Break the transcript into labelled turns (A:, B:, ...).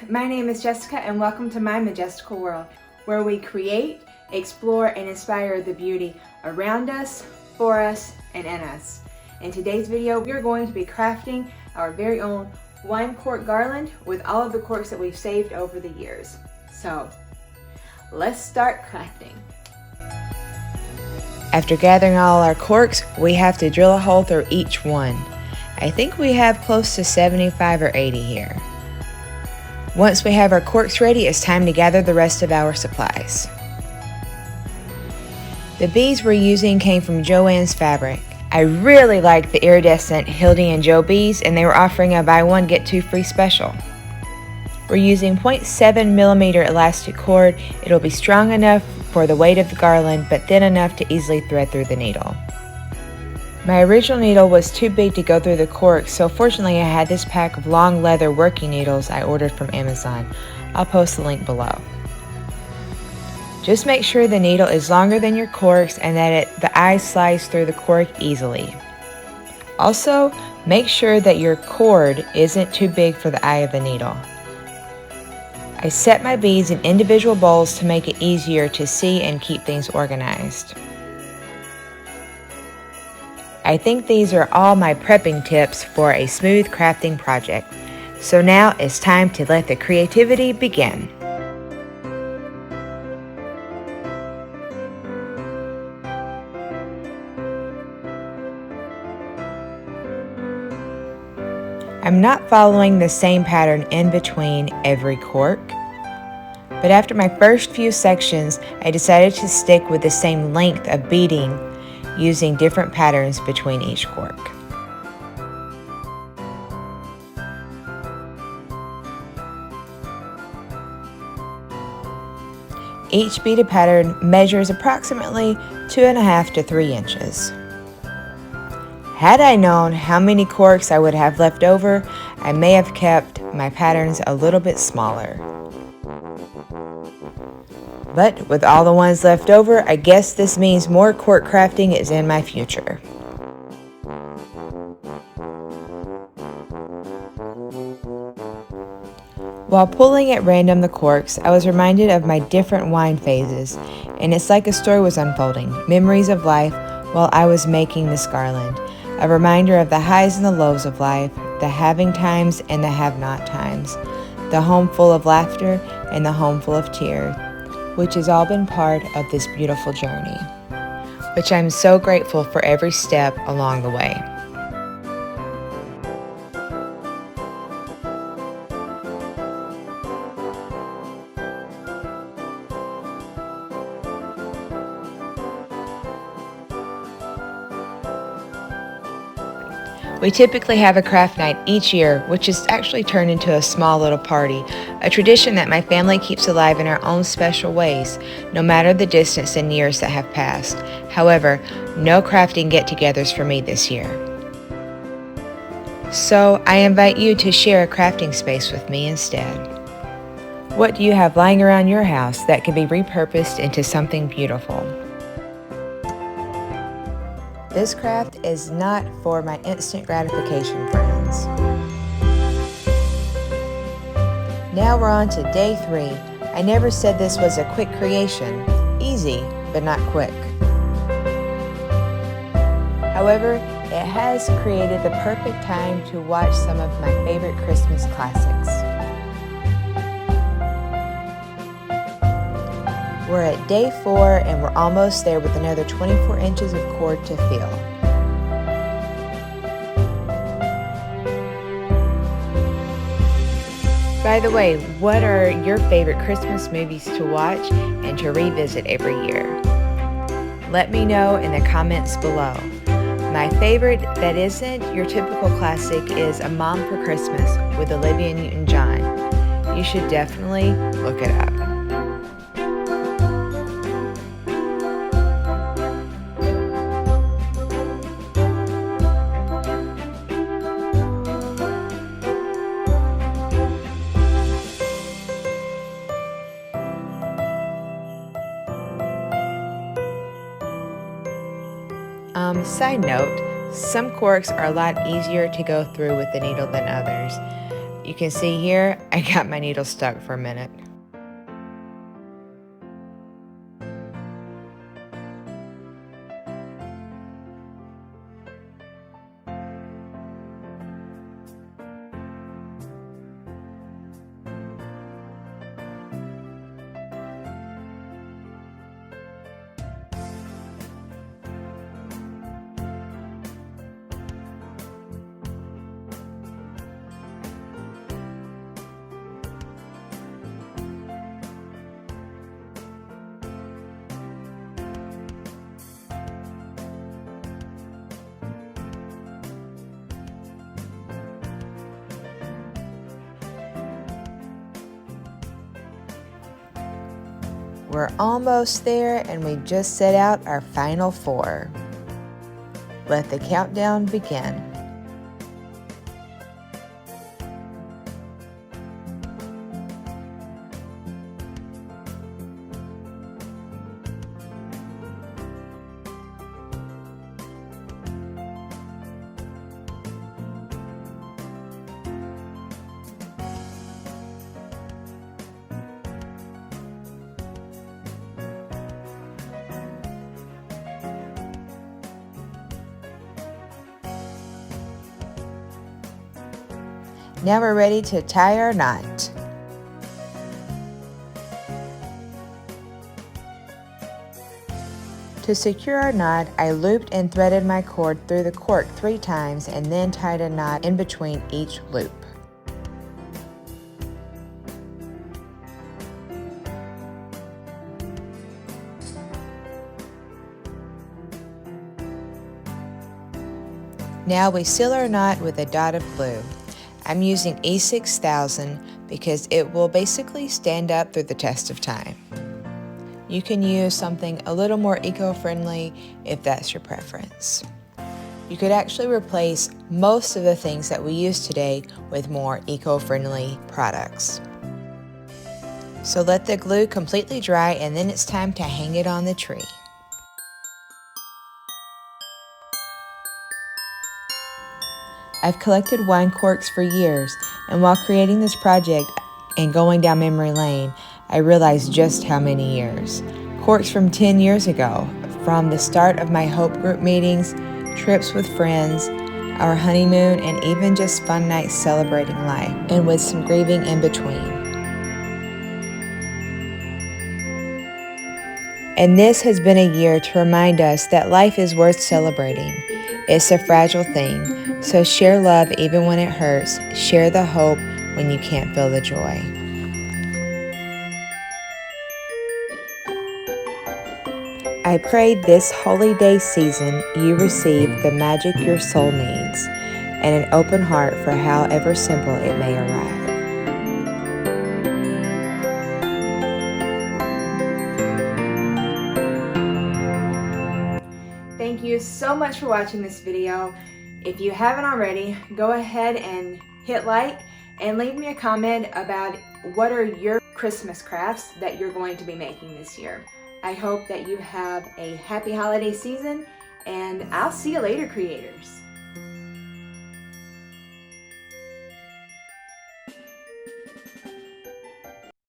A: my name is Jessica and welcome to my Majestical World, where we create, explore, and inspire the beauty around us, for us, and in us. In today's video, we are going to be crafting our very own wine cork garland with all of the corks that we've saved over the years. So, let's start crafting.
B: After gathering all our corks, we have to drill a hole through each one. I think we have close to 75 or 80 here. Once we have our corks ready, it's time to gather the rest of our supplies. The beads we're using came from Joann's Fabric. I really like the iridescent Hildy and Joe beads, and they were offering a buy one get two free special. We're using 0.7mm elastic cord. It'll be strong enough for the weight of the garland, but thin enough to easily thread through the needle. My original needle was too big to go through the cork, so fortunately I had this pack of long leather working needles I ordered from Amazon. I'll post the link below. Just make sure the needle is longer than your corks and that the eye slides through the cork easily. Also, make sure that your cord isn't too big for the eye of the needle. I set my beads in individual bowls to make it easier to see and keep things organized. I think these are all my prepping tips for a smooth crafting project. So now it's time to let the creativity begin. I'm not following the same pattern in between every cork, but after my first few sections, I decided to stick with the same length of beading using different patterns between each cork. Each beaded pattern measures approximately 2.5 to 3 inches. Had I known how many corks I would have left over, I may have kept my patterns a little bit smaller. But with all the ones left over, I guess this means more cork crafting is in my future. While pulling at random the corks, I was reminded of my different wine phases, and it's like a story was unfolding, memories of life while I was making this garland. A reminder of the highs and the lows of life, the having times and the have-not times, the home full of laughter and the home full of tears, which has all been part of this beautiful journey, which I'm so grateful for every step along the way. We typically have a craft night each year, which has actually turned into a small little party, a tradition that my family keeps alive in our own special ways, no matter the distance and years that have passed. However, no crafting get-togethers for me this year. So I invite you to share a crafting space with me instead. What do you have lying around your house that can be repurposed into something beautiful? This craft is not for my instant gratification friends. Now we're on to day 3. I never said this was a quick creation. Easy, but not quick. However, it has created the perfect time to watch some of my favorite Christmas classics. We're at day 4 and we're almost there with another 24 inches of cord to fill. By the way, what are your favorite Christmas movies to watch and to revisit every year? Let me know in the comments below. My favorite that isn't your typical classic is A Mom for Christmas with Olivia Newton-John. You should definitely look it up. Side note, some corks are a lot easier to go through with the needle than others. You can see here, I got my needle stuck for a minute. We're almost there, and we just set out our final 4. Let the countdown begin. Now we're ready to tie our knot. To secure our knot, I looped and threaded my cord through the cork 3 times and then tied a knot in between each loop. Now we seal our knot with a dot of glue. I'm using E6000 because it will basically stand up through the test of time. You can use something a little more eco-friendly if that's your preference. You could actually replace most of the things that we use today with more eco-friendly products. So let the glue completely dry, and then it's time to hang it on the tree. I've collected wine corks for years, and while creating this project and going down memory lane, I realized just how many years. Corks from 10 years ago, from the start of my Hope group meetings, trips with friends, our honeymoon, and even just fun nights celebrating life, and with some grieving in between. And this has been a year to remind us that life is worth celebrating. It's a fragile thing, so share love even when it hurts. Share the hope when you can't feel the joy. I pray this holy day season you receive the magic your soul needs and an open heart for however simple it may arrive.
A: Thank you so much for watching this video. If you haven't already, go ahead and hit like and leave me a comment about what are your Christmas crafts that you're going to be making this year. I hope that you have a happy holiday season, and I'll see you later, creators.